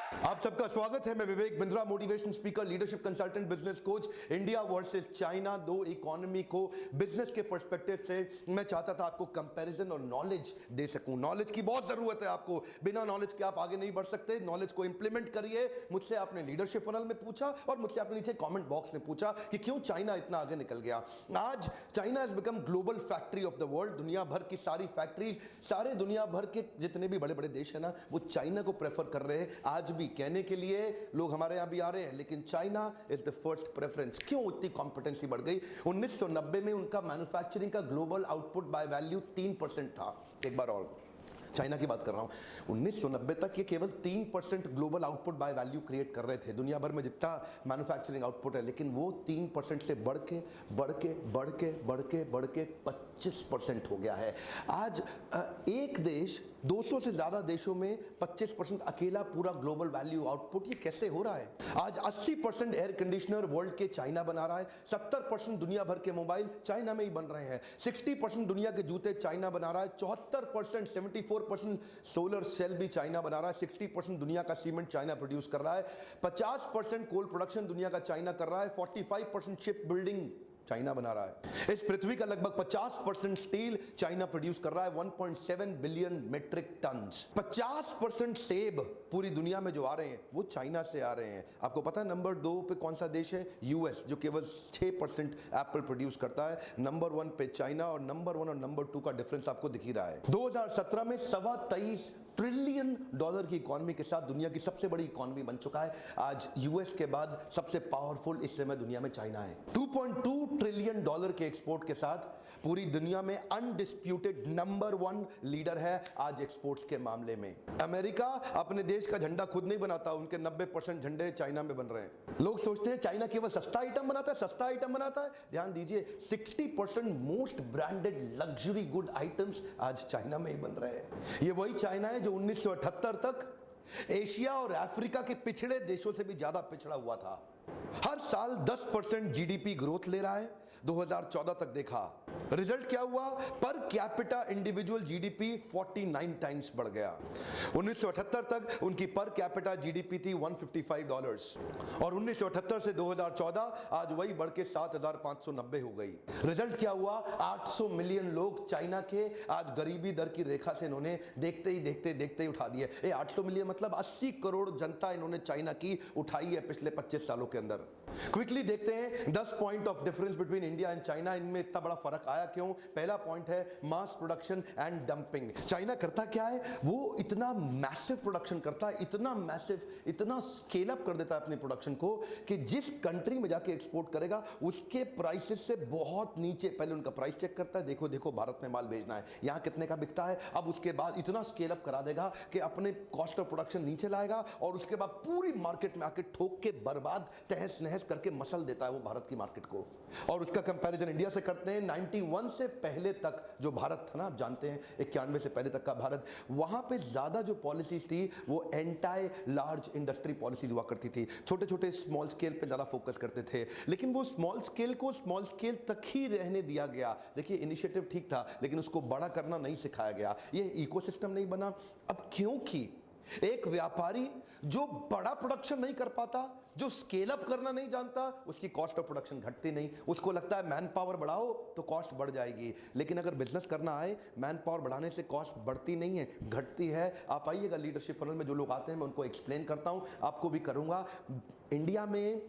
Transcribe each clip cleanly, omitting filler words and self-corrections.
आप सबका स्वागत है। मैं Vivek Bindra, motivation speaker, leadership consultant, business coach. India versus China, दो इकोनॉमी को बिजनेस के पर्सपेक्टिव से मैं चाहता था आपको कंपैरिजन और नॉलेज दे सकूं। नॉलेज की बहुत जरूरत है आपको, बिना नॉलेज के आप आगे नहीं बढ़ सकते। नॉलेज को इंप्लीमेंट करिए। मुझसे आपने लीडरशिप फनल में पूछा और मुझसे आपने नीचे कमेंट बॉक्स में पूछा कि क्यों चाइना इतना आगे निकल गया। आज China has become global factory of the world. दुनिया भर की सारी फैक्ट्रीज, सारे दुनिया भर के जितने भी बड़े बड़े देश है ना, वो चाइना को प्रेफर कर रहे हैं। आज भी कहने के लिए लोग हमारे यहां भी आ रहे हैं, लेकिन China is the first preference. क्यों इतनी कॉम्पिटेंसी बढ़ गई? 1990 में उनका मैन्युफैक्चरिंग का ग्लोबल आउटपुट बाय वैल्यू 3% था। एक बार और चाइना की बात कर रहा हूं। 1990 तक ये केवल 3% global output by value create कर रहे थे, दुनिया भर में जितना मैन्युफैक्चरिंग आउटपुट है। लेकिन वो 3% से बढ़ के 25% हो गया है। आज एक देश 200 से ज्यादा देशों में 25% अकेला पूरा ग्लोबल वैल्यू आउटपुट, ये कैसे हो रहा है? आज 80% एयर कंडीशनर वर्ल्ड के चाइना बना रहा है। 70% दुनिया भर के मोबाइल चाइना में ही बन रहे हैं। 60% दुनिया के जूते चाइना बना रहा है। 74% 74% सोलर सेल भी चाइना बना रहा है। 60% दुनिया का सीमेंट चाइना प्रोड्यूस कर रहा है। 50% कोल प्रोडक्शन दुनिया का चाइना कर रहा है। 45% शिप बिल्डिंग चाइना बना रहा है। इस पृथ्वी का लगभग 50% स्टील चाइना प्रोड्यूस कर रहा है। 1.7 बिलियन मेट्रिक टन। 50% सेब पूरी दुनिया में जो आ रहे हैं वो चाइना से आ रहे हैं। आपको पता है नंबर 2 पे कौन सा देश है? यूएस, जो केवल 6% एप्पल प्रोड्यूस करता है। नंबर 1 पे चाइना, और नंबर 1 और नंबर 2 का डिफरेंस आपको दिख ही रहा है। 2017 में $23.25 ट्रिलियन की इकोनॉमी के साथ दुनिया की सबसे बड़ी इकोनॉमी बन चुका है। आज यूएस के बाद सबसे पावरफुल इस समय दुनिया में चाइना है। $2.2 ट्रिलियन के एक्सपोर्ट के साथ पूरी दुनिया में अनडिस्प्यूटेड नंबर 1 लीडर है आज एक्सपोर्ट्स के मामले में। अमेरिका अपने देश का झंडा खुद नहीं बनाता, उनके 90% झंडे चाइना में बन रहे हैं। लोग सोचते हैं चाइना केवल सस्ता आइटम बनाता है। ध्यान दीजिए, 60% most branded luxury good items आज चाइना में ही बन रहे हैं। ये वही चाइना है जो 1978 तक एशिया और अफ्रीका के पिछड़े देशों से भी ज्यादा पिछड़ा हुआ था। हर साल 10% जीडीपी ग्रोथ ले रहा है। 2014 तक देखा, रिजल्ट क्या हुआ? Per capita individual GDP 49 times बढ़ गया। 1978 तक उनकी पर कैपिटा जीडीपी थी $155, और 1978 से 2014 आज वही बढ़ के 7,590 हो गई। रिजल्ट क्या हुआ? 800 मिलियन लोग चाइना के आज गरीबी दर की रेखा से इन्होंने देखते ही उठा दिए। 800 मिलियन मतलब 80 करोड़ जनता इन्होंने चाइना की उठाई है पिछले 25 सालों के अंदर। क्विकली देखते हैं 10 point of difference between India and China. इनमें इतना बड़ा फर्क आया क्यों? पहला पॉइंट है mass production and dumping. China करता क्या है? वो इतना मैसिव प्रोडक्शन करता है, इतना मैसिव, इतना स्केल अप कर देता है अपने प्रोडक्शन को कि जिस कंट्री में जाके एक्सपोर्ट करेगा उसके प्राइसेस से बहुत नीचे पहले उनका प्राइस चेक करता है। देखो भारत में माल भेजना है, यहां कितने का बिकता है। अब उसके बाद इतना स्केल अप करा देगा कि अपने कॉस्ट ऑफ प्रोडक्शन नीचे लाएगा, और उसके बाद पूरी मार्केट में आके ठोक के बर्बाद तहस नहस करके मसल देता है वो भारत की मार्केट को। और उसका कंपैरिजन इंडिया से करते हैं। 91 से पहले तक जो भारत था ना, आप जानते हैं 91 से पहले तक का भारत, वहां पे ज्यादा जो पॉलिसीज थी वो एंटाई लार्ज इंडस्ट्री पॉलिसीज हुआ करती थी। छोटे छोटे स्मॉल स्केल पे ज्यादा फोकस करते थे, लेकिन वो स्मॉल स्केल को स्मॉल स्केल तक ही रहने दिया गया। देखिए, इनिशिएटिव ठीक था, लेकिन उसको बड़ा करना नहीं सिखाया गया। ये इकोसिस्टम नहीं बना। अब क्योंकि एक व्यापारी जो बड़ा प्रोडक्शन नहीं कर पाता, जो स्केल अप करना नहीं जानता, उसकी कॉस्ट ऑफ प्रोडक्शन घटती नहीं। उसको लगता है मैन पावर बढ़ाओ तो कॉस्ट बढ़ जाएगी। लेकिन अगर बिजनेस करना आए, मैन पावर बढ़ाने से कॉस्ट बढ़ती नहीं है, घटती है। आप आइएगा लीडरशिप फनल में, जो लोग आते हैं मैं उनको एक्सप्लेन करता हूं, आपको भी करूंगा। इंडिया में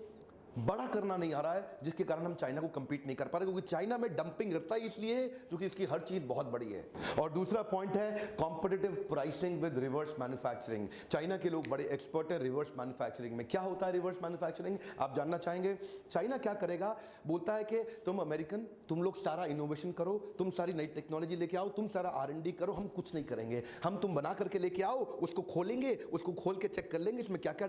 बड़ा करना नहीं आ रहा है, जिसके कारण हम चाइना को कंपीट नहीं कर पा रहे, क्योंकि चाइना में डंपिंग रहता है इसलिए क्योंकि इसकी हर चीज बहुत बड़ी है। और दूसरा पॉइंट है competitive pricing with reverse manufacturing. China के लोग बड़े एक्सपर्ट हैं रिवर्स मैन्युफैक्चरिंग में। क्या होता है रिवर्स मैन्युफैक्चरिंग? आप जानना चाहेंगे? चाइना क्या करेगा? बोलता है कि तुम अमेरिकन, तुम लोग सारा इनोवेशन करो, तुम सारी नई टेक्नोलॉजी लेके आओ, तुम सारा R&D करो, हम कुछ नहीं करेंगे। हम तुम बना करके लेके आओ, उसको खोलेंगे, उसको खोल के चेक कर लेंगे इसमें क्या क्या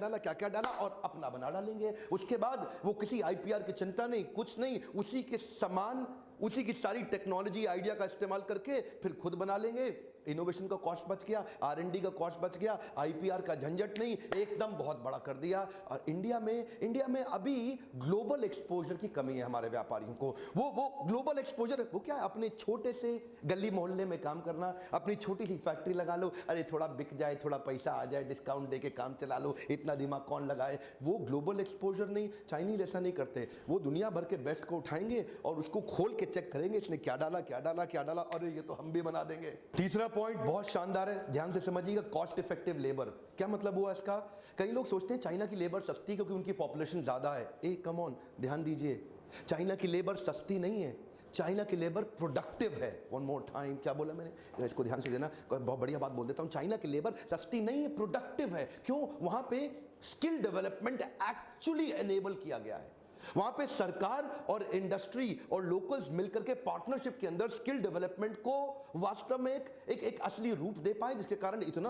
डाला, और अपना बना डालेंगे। उसके बाद वो किसी आईपीआर की चिंता नहीं, कुछ नहीं, उसी के समान, उसी की सारी टेक्नोलॉजी आइडिया का इस्तेमाल करके फिर खुद बना लेंगे। इनोवेशन का कॉस्ट बच गया, R&D का कॉस्ट बच गया, IPR का झंझट नहीं, एकदम बहुत बड़ा कर दिया। और इंडिया में अभी ग्लोबल एक्सपोजर की कमी है हमारे व्यापारियों को। वो ग्लोबल एक्सपोजर वो क्या है, अपने छोटे से गली मोहल्ले में काम करना, अपनी छोटी सी फैक्ट्री लगा लो, अरे थोड़ा बिक जाए, थोड़ा पैसा आ जाए, डिस्काउंट देके काम चला लो, इतना दिमाग कौन लगाए। वो ग्लोबल एक्सपोजर नहीं। चाइनीज ऐसा नहीं करते, वो दुनिया भर के बेस्ट को उठाएंगे और उसको खोल के चेक करेंगे, इसने क्या डाला क्या डाला क्या डाला, अरे ये तो हम भी बना देंगे। तीसरा पॉइंट बहुत शानदार है, ध्यान से समझिएगा, कॉस्ट इफेक्टिव लेबर। क्या मतलब हुआ इसका? कई लोग सोचते हैं चाइना की लेबर सस्ती क्योंकि उनकी पॉपुलेशन ज्यादा है। ए कम ऑन, ध्यान दीजिए, चाइना की लेबर सस्ती नहीं है, चाइना की लेबर प्रोडक्टिव है। वन मोर टाइम, क्या बोला मैंने, इसको ध्यान से देना, बहुत बढ़िया बात बोल देता हूं। चाइना की लेबर सस्ती नहीं है, प्रोडक्टिव है। क्यों? वहां पे स्किल डेवलपमेंट एक्चुअली एनेबल किया गया है। वहां पे सरकार और इंडस्ट्री और लोकल्स मिलकर के पार्टनरशिप के अंदर स्किल डेवलपमेंट को वास्तव में एक असली रूप दे पाए, जिसके कारण इतना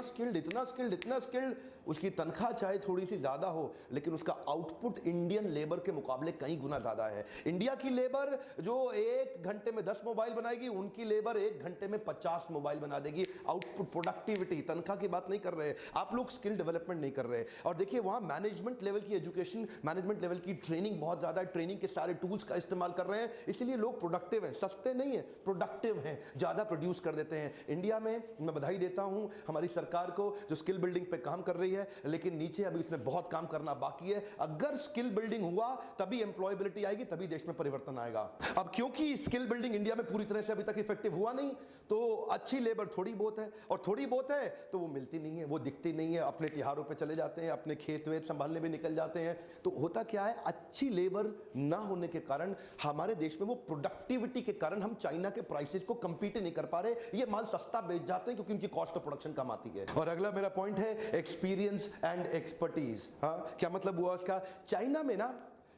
स्किल्ड उसकी तनख्वाह चाहे थोड़ी सी ज्यादा हो, लेकिन उसका आउटपुट इंडियन लेबर के मुकाबले कई गुना ज्यादा है। इंडिया की लेबर जो 1 घंटे में 10 मोबाइल बनाएगी, उनकी लेबर 1 घंटे में 50 मोबाइल बना देगी। आउटपुट, प्रोडक्टिविटी, तनख्वाह की बात नहीं कर रहे, आप लोग स्किल डेवलपमेंट नहीं कर रहे। और देखिए वहां मैनेजमेंट लेवल की एजुकेशन, मैनेजमेंट लेवल की ट्रेनिंग बहुत ज्यादा है, ट्रेनिंग के सारे टूल्स का इस्तेमाल कर रहे हैं, इसलिए लोग प्रोडक्टिव हैं, सस्ते नहीं है, प्रोडक्टिव हैं, ज्यादा प्रोड्यूस कर देते हैं। इंडिया में मैं बधाई देता हूं हमारी सरकार को जो स्किल बिल्डिंग पे काम कर रही है, लेकिन नीचे अभी उसमें बहुत काम करना बाकी है। अगर स्किल बिल्डिंग हुआ तभी एम्प्लॉयबिलिटी आएगी, तभी देश में परिवर्तन आएगा। अब क्योंकि स्किल बिल्डिंग इंडिया में पूरी तरह से अभी तक इफेक्टिव हुआ नहीं, तो अच्छी लेबर थोड़ी बहुत है, और थोड़ी बहुत है तो वो मिलती नहीं है, वो दिखती नहीं है, अपने त्योहारों पे चले जाते हैं, अपने खेत वेत संभालने भी निकल जाते हैं। तो होता क्या है, अच्छी लेबर ना होने के कारण हमारे देश में वो प्रोडक्टिविटी के कारण हम चाइना के प्राइसेस को कंपीट नहीं कर पा रहे। ये माल सस्ता बेच जाते हैं क्योंकि उनकी कॉस्ट ऑफ प्रोडक्शन कम आती है। और अगला मेरा पॉइंट है एक्सपीरियंस एंड एक्सपर्टीज। हाँ, क्या मतलब हुआ उसका? चाइना में ना,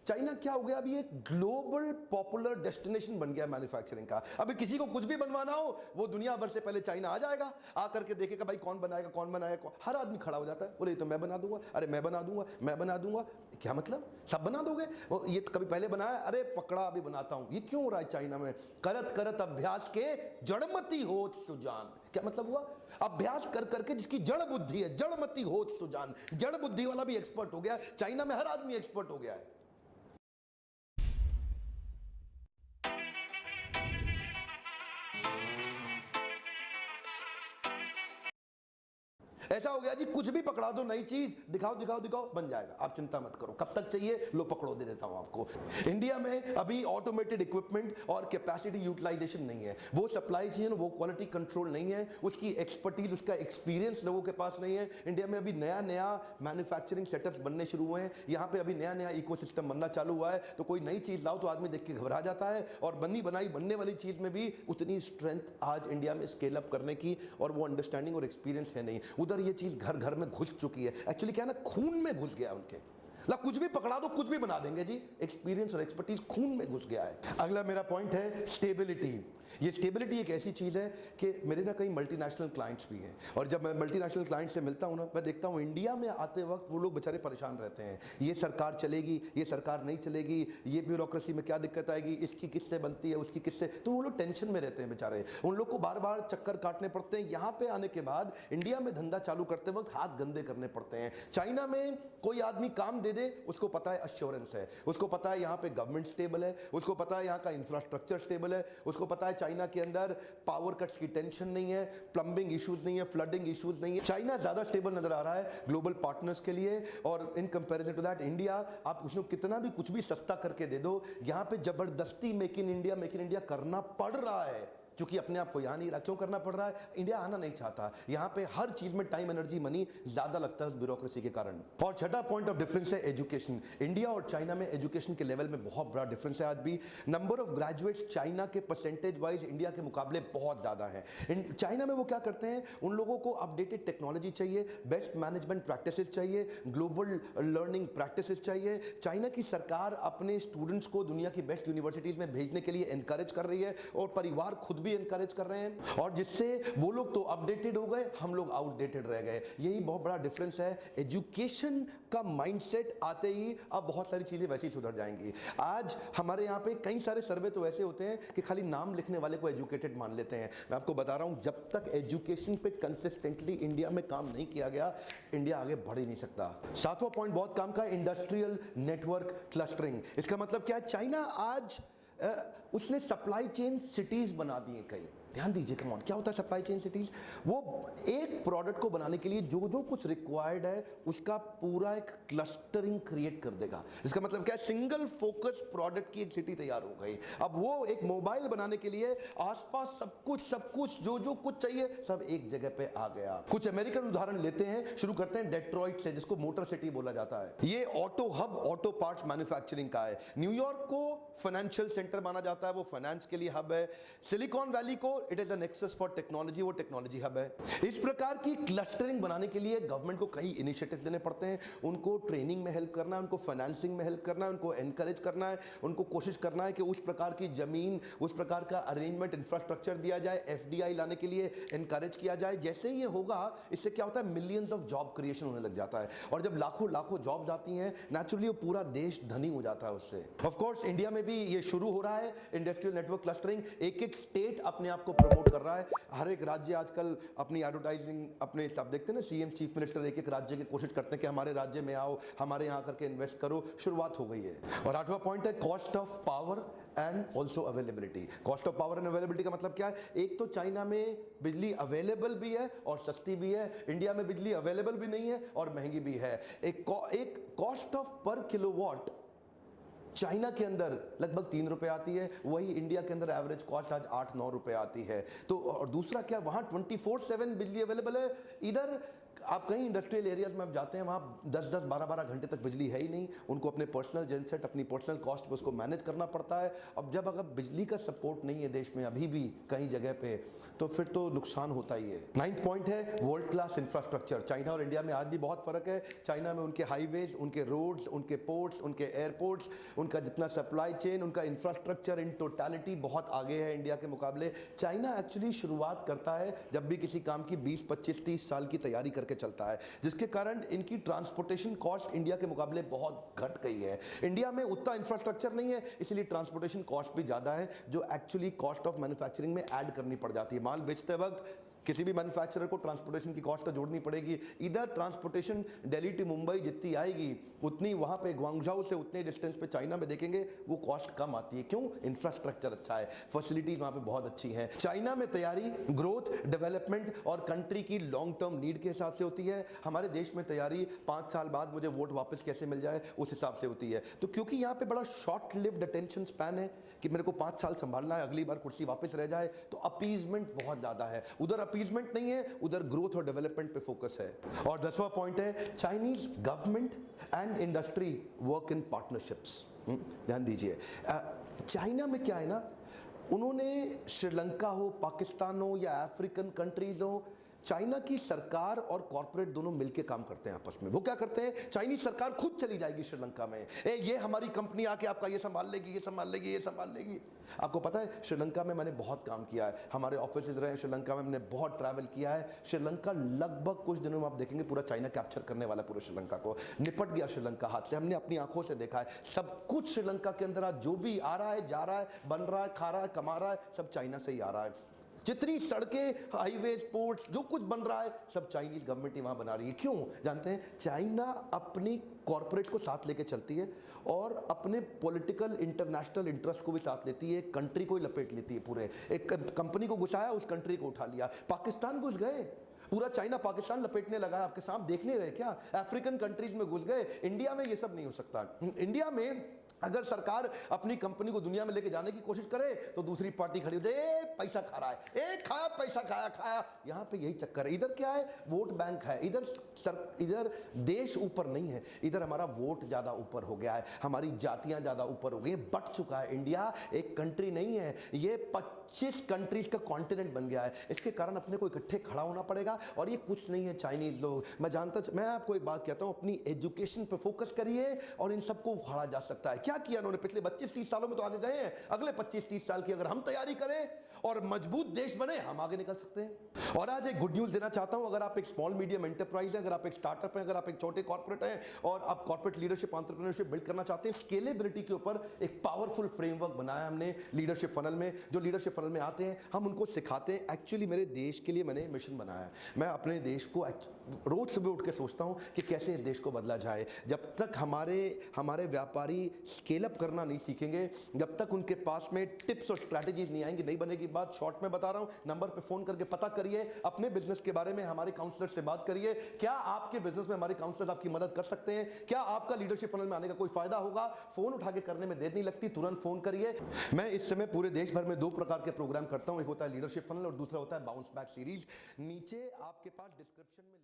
चाइना क्या हो गया, अभी एक ग्लोबल पॉपुलर डेस्टिनेशन बन गया मैन्युफैक्चरिंग का। अभी किसी को कुछ भी बनवाना हो, वो दुनिया भर से पहले चाइना आ जाएगा, आकर के देखेगा भाई कौन बनाएगा कौन बनाएगा, हर आदमी खड़ा हो जाता है, बोले तो मैं बना दूंगा, अरे मैं बना दूंगा, मैं बना दूंगा। क्या मतलब, सब बना दोगे? वो ये कभी पहले बनाया, अरे पकड़ा अभी बनाता हूं। ये क्यों हो रहा है चाइना में? करत करत अभ्यास के जड़मती होत सुजान। क्या मतलब हुआ? अभ्यास कर करके जिसकी जड़ बुद्धि है, जड़मती होत सुजान, जड़ बुद्धि वाला भी एक्सपर्ट हो गया। चाइना में हर आदमी एक्सपर्ट हो गया है। ऐसा हो गया जी, कुछ भी पकड़ा दो, नई चीज दिखाओ दिखाओ दिखाओ, बन जाएगा, आप चिंता मत करो। कब तक चाहिए, लो पकड़ो, दे देता हूं आपको। इंडिया में अभी ऑटोमेटेड इक्विपमेंट और कैपेसिटी यूटिलाइजेशन नहीं है, वो सप्लाई चेन, वो क्वालिटी कंट्रोल नहीं है, उसकी एक्सपर्टीज, उसका एक्सपीरियंस लोगों के पास नहीं है। इंडिया में अभी नया नया मैन्युफैक्चरिंग सेटअप्स बनने शुरू हुए हैं, यहाँ पे अभी नया नया इकोसिस्टम बनना चालू हुआ है। तो कोई नई चीज लाओ तो आदमी देख के घबरा जाता है, और बनी बनाई बनने वाली चीज में भी उतनी स्ट्रेंथ आज इंडिया में स्केल अप करने की और वो अंडरस्टैंडिंग और एक्सपीरियंस है नहीं। उधर ये चीज घर घर में घुस चुकी है, एक्चुअली क्या है ना, खून में घुस गया उनके। ला कुछ भी पकड़ा दो कुछ भी बना देंगे जी, एक्सपीरियंस और एक्सपर्टीज खून में घुस गया है। अगला मेरा पॉइंट है स्टेबिलिटी। ये स्टेबिलिटी एक ऐसी चीज है कि मेरे ना कई मल्टीनेशनल क्लाइंट्स भी हैं, और जब मैं मल्टीनेशनल क्लाइंट से मिलता हूं ना, मैं देखता हूं इंडिया में आते वक्त वो लोग बेचारे परेशान रहते हैं। ये सरकार चलेगी, ये सरकार नहीं चलेगी, ये ब्यूरोक्रेसी में क्या दिक्कत आएगी, इसकी किससे बनती है, उसकी किससे, तो वो लोग टेंशन में रहते हैं बेचारे। उन लोग को बार बार चक्कर काटने पड़ते हैं। यहाँ पे आने के बाद इंडिया में धंधा चालू करते वक्त हाथ गंदे करने पड़ते हैं। चाइना में कोई आदमी काम दे दे, उसको पता है अश्योरेंस है, उसको पता है यहाँ पे गवर्नमेंट स्टेबल है, उसको पता है यहाँ का इंफ्रास्ट्रक्चर स्टेबल है, उसको पता है चाइना के अंदर पावर कट्स की टेंशन नहीं है, प्लम्बिंग इश्यूज नहीं है, फ्लडिंग इश्यूज नहीं है। चाइना ज्यादा स्टेबल नजर आ रहा है ग्लोबल पार्टनर्स के लिए। और in comparison to that India, आप उसको कितना भी कुछ भी सस्ता करके दे दो, यहाँ पे जबरदस्ती मेक इन इंडिया करना पड़ रहा है, क्योंकि अपने आप को यहाँ नहीं रहा। क्यों करना पड़ रहा है? इंडिया आना नहीं चाहता। यहाँ पे हर चीज में टाइम, एनर्जी, मनी ज्यादा लगता है ब्यूरोक्रेसी के कारण। और छठा पॉइंट ऑफ डिफरेंस है एजुकेशन। इंडिया और चाइना में एजुकेशन के लेवल में बहुत बड़ा डिफरेंस है। आज भी नंबर ऑफ ग्रेजुएट्स चाइना के परसेंटेज वाइज इंडिया के मुकाबले बहुत ज्यादा है। चाइना में वो क्या करते हैं, उन लोगों को अपडेटेड टेक्नोलॉजी चाहिए, बेस्ट मैनेजमेंट प्रैक्टिसेस चाहिए, ग्लोबल लर्निंग प्रैक्टिसेस चाहिए। चाइना की सरकार अपने स्टूडेंट्स को दुनिया की बेस्ट यूनिवर्सिटीज में भेजने के लिए एनकरेज कर रही है, और परिवार खुद भी एनकरेज कर रहे हैं, और जिससे वो लोग तो अपडेटेड हो गए, हम लोग आउटडेटेड रह गए। यही बहुत बड़ा डिफरेंस है। एजुकेशन का माइंडसेट आते ही अब बहुत सारी चीजें वैसी सुधर जाएंगी। आज हमारे यहाँ पे कई सारे सर्वे तो ऐसे होते हैं कि खाली नाम लिखने वाले को एजुकेटेड मान लेते हैं। मैं आपको बता रहा हूं, जब तक एजुकेशन पे कंसिस्टेंटली इंडिया में काम नहीं किया गया, इंडिया आगे बढ़ ही नहीं सकता। सातवां पॉइंट बहुत काम का, इंडस्ट्रियल नेटवर्क क्लस्टरिंग। इसका मतलब क्या है? चाइना आज उसने सप्लाई चेन सिटीज बना दी है कई। ध्यान दीजिए, कम ऑन, क्या होता है सप्लाई चेन सिटीज? वो एक प्रोडक्ट को बनाने के लिए जो जो कुछ रिक्वायर्ड है उसका पूरा एक क्लस्टरिंग क्रिएट कर देगा। इसका मतलब क्या है? सिंगल फोकस प्रोडक्ट की एक सिटी तैयार हो गई। अब वो एक मोबाइल बनाने के लिए आसपास सब कुछ जो जो कुछ चाहिए सब एक जगह पे आ गया। कुछ अमेरिकन उदाहरण लेते हैं, शुरू करते हैं डेट्रॉइट से, जिसको मोटर सिटी बोला जाता है। ये auto hub, auto parts manufacturing का है। न्यूयॉर्क को फाइनेंशियल सेंटर माना जाता है, वो फाइनेंस के लिए हब है। सिलिकॉन वैली को it is a nexus for technology, वो टेक्नोलॉजी हब है। इस प्रकार की क्लस्टरिंग बनाने के लिए गवर्नमेंट को कई इनिशिएटिव्स लेने पड़ते हैं। उनको ट्रेनिंग में हेल्प करना है, उनको फाइनेंसिंग में हेल्प करना है, उनको एनकरेज करना है, उनको कोशिश करना है कि उस प्रकार की जमीन, उस प्रकार का अरेंजमेंट, इंफ्रास्ट्रक्चर दिया जाए, एफडीआई लाने के लिए एनकरेज किया जाए। जैसे ही ये होगा, इससे क्या होता है? मिलियंस ऑफ जॉब क्रिएशन होने लग जाता है, और जब लाखों लाखों जॉब्स आती हैं, नेचुरली वो पूरा देश धनी हो जाता है उससे। ऑफ कोर्स इंडिया में भी ये शुरू हो रहा है, इंडस्ट्रियल नेटवर्क क्लस्टरिंग। एक एक स्टेट अपने आप को प्रमोट कर रहा है। हर एक राज्य आजकल अपनी एडवर्टाइजिंग, अपने सब देखते हैं ना, सीएम, चीफ मिनिस्टर एक एक राज्य की कोशिश करते हैं कि हमारे राज्य में आओ, हमारे यहाँ करके इन्वेस्ट करो। शुरुआत हो गई है। और आठवां पॉइंट है cost of power and also availability. Cost of power and availability का मतलब क्या है? एक तो चाइना में बिजली अवेलेबल भी है और सस्ती भी है, इंडिया में बिजली अवेलेबल भी नहीं है और महंगी भी है। एक कॉस्ट ऑफ पर किलोवाट चाइना के अंदर लगभग 3 रुपए आती है, वही इंडिया के अंदर एवरेज कॉस्ट आज 8-9 रुपए आती है। तो और दूसरा क्या, वहां 24/7 बिजली अवेलेबल है। इधर आप कहीं इंडस्ट्रियल एरियाज में आप जाते हैं, वहाँ 10-10, 12-12 घंटे तक बिजली है ही नहीं। उनको अपने पर्सनल जनसेट, अपनी पर्सनल कॉस्ट पे उसको मैनेज करना पड़ता है। अब जब अगर बिजली का सपोर्ट नहीं है देश में अभी भी कई जगह पे, तो फिर तो नुकसान होता ही है। 9th पॉइंट है वर्ल्ड क्लास इंफ्रास्ट्रक्चर। चाइना और इंडिया में आज भी बहुत फर्क है। चाइना में उनके हाईवेज, उनके रोड्स, उनके पोर्ट्स, उनके एयरपोर्ट्स, उनका जितना सप्लाई चेन, उनका इंफ्रास्ट्रक्चर इन टोटलिटी बहुत आगे है इंडिया के मुकाबले। चाइना एक्चुअली शुरुआत करता है जब भी किसी काम की 20, 25, 30 साल की तैयारी करके चलता है, जिसके कारण इनकी ट्रांसपोर्टेशन कॉस्ट इंडिया के मुकाबले बहुत घट गई है। इंडिया में उतना इंफ्रास्ट्रक्चर नहीं है, इसलिए ट्रांसपोर्टेशन कॉस्ट भी ज्यादा है, जो एक्चुअली कॉस्ट ऑफ मैन्युफैक्चरिंग में ऐड करनी पड़ जाती है। माल बेचते वक्त किसी भी मैन्युफैक्चरर को ट्रांसपोर्टेशन की कॉस्ट तो जोड़नी पड़ेगी। इधर ट्रांसपोर्टेशन दिल्ली टू मुंबई जितनी आएगी, उतनी वहां पे ग्वांगझाओ से उतने डिस्टेंस पे चाइना में देखेंगे वो कॉस्ट कम आती है। क्यों? इंफ्रास्ट्रक्चर अच्छा है, फैसिलिटीज वहां पे बहुत अच्छी हैं। चाइना में तैयारी ग्रोथ, डेवलपमेंट और कंट्री की लॉन्ग टर्म नीड के हिसाब से होती है। हमारे देश में तैयारी 5 साल बाद मुझे वोट वापस कैसे मिल जाए उस हिसाब से होती है। तो क्योंकि यहाँ पे बड़ा शॉर्ट लिव्ड अटेंशन स्पैन है कि मेरे को 5 साल संभालना है, अगली बार कुर्सी वापस रह जाए, तो अपीजमेंट बहुत ज्यादा है। उधर अपीजमेंट नहीं है, उधर ग्रोथ और डेवलपमेंट पे फोकस है। और 10वां पॉइंट है Chinese government and industry work in partnerships. ध्यान दीजिए, चाइना में क्या है ना, उन्होंने श्रीलंका हो, पाकिस्तान हो या अफ्रीकन कंट्रीज हो, चाइना की सरकार और कॉर्पोरेट दोनों मिलकर काम करते हैं आपस में। वो क्या करते हैं, चाइनीज सरकार खुद चली जाएगी श्रीलंका में, ये हमारी कंपनी आके आपका ये संभाल लेगी, ये संभाल लेगी, ये संभाल लेगी। आपको पता है श्रीलंका में मैंने बहुत काम किया है, हमारे ऑफिस रहे श्रीलंका में, मैंने बहुत ट्रैवल किया है। श्रीलंका लगभग कुछ दिनों में आप देखेंगे पूरा चाइना कैप्चर करने वाला, पूरे श्रीलंका को निपट गया श्रीलंका हाथ से। हमने अपनी आंखों से देखा है सब कुछ श्रीलंका के अंदर आज जो भी आ रहा है, जा रहा है, बन रहा है, खा रहा है, कमा रहा है, सब चाइना से ही आ रहा है। जितनी सड़कें, हाईवेज, पोर्ट्स, जो कुछ बन रहा है सब चाइनीज गवर्नमेंट ही वहां बना रही है। क्यों जानते हैं? चाइना अपनी कॉर्पोरेट को साथ लेके चलती है और अपने पॉलिटिकल इंटरनेशनल इंटरेस्ट को भी साथ लेती है, कंट्री को ही लपेट लेती है पूरे। एक कंपनी को घुसाया, उस कंट्री को उठा लिया। पाकिस्तान घुस गए, पूरा चाइना पाकिस्तान लपेटने लगा, आपके सामने देखने रहे क्या? अफ्रीकन कंट्रीज में घुस गए। इंडिया में ये सब नहीं हो सकता। इंडिया में अगर सरकार अपनी कंपनी को दुनिया में लेके जाने की कोशिश करे तो दूसरी पार्टी खड़ी हो जाए, पैसा खा रहा है, खाया पैसा, खाया। यहाँ पे यही चक्कर है। इधर क्या है, वोट बैंक है। इधर देश ऊपर नहीं है, इधर हमारा वोट ज्यादा ऊपर हो गया है, हमारी जातियां ज्यादा ऊपर हो गई, बट चुका है। इंडिया एक कंट्री नहीं है, ये 25 कंट्रीज का कॉन्टिनेंट बन गया है। इसके कारण अपने को इकट्ठे खड़ा होना पड़ेगा, और ये कुछ नहीं है चाइनीज लोग। मैं आपको एक बात कहता हूं, अपनी एजुकेशन पे फोकस करिए और इन सबको उखाड़ा जा सकता है। क्या क्या किया उन्होंने पिछले 25-30 सालों में? तो आगे गए हैं। अगले 25-30 साल की अगर हम तैयारी करें और मजबूत देश बने, हम आगे निकल सकते हैं। और आज एक गुड न्यूज देना चाहता हूं, अगर आप एक स्मॉल मीडियम एंटरप्राइज हैं, अगर आप एक स्टार्टअप हैं, अगर आप एक छोटे कॉर्पोरेट हैं और आप कॉर्पोरेट लीडरशिप एंटरप्रेन्योरशिप बिल्ड करना चाहते हैं, स्केलेबिलिटी के ऊपर एक पावरफुल फ्रेमवर्क बनाया हमने लीडरशिप फनल में। जो लीडरशिप फनल में आते हैं हम उनको सिखाते हैं। एक्चुअली मेरे देश के लिए मैंने मिशन बनाया है। मैं अपने देश को रोज सुबह उठ के सोचता हूं कि कैसे इस देश को बदला जाए। जब तक हमारे व्यापारी स्केल अप करना नहीं सीखेंगे, जब तक उनके पास में टिप्स और स्ट्रैटेजीज नहीं आएंगी, नहीं बनेगी बात। शॉर्ट में बता रहा हूं, नंबर पे फोन करके पता करिए अपने बिजनेस के बारे में, हमारे काउंसलर से बात करिए। क्या आपके बिजनेस में हमारे काउंसलर आपकी मदद कर सकते हैं? क्या आपका लीडरशिप फनल में आने का कोई फायदा होगा? फोन उठा के करने में देर नहीं लगती, तुरंत फोन करिए। मैं इस समय पूरे देश भर में 2 प्रकार के प्रोग्राम करता हूं। एक होता है लीडरशिप फनल और दूसरा होता है बाउंस बैक सीरीज। नीचे आपके पास डिस्क्रिप्शन में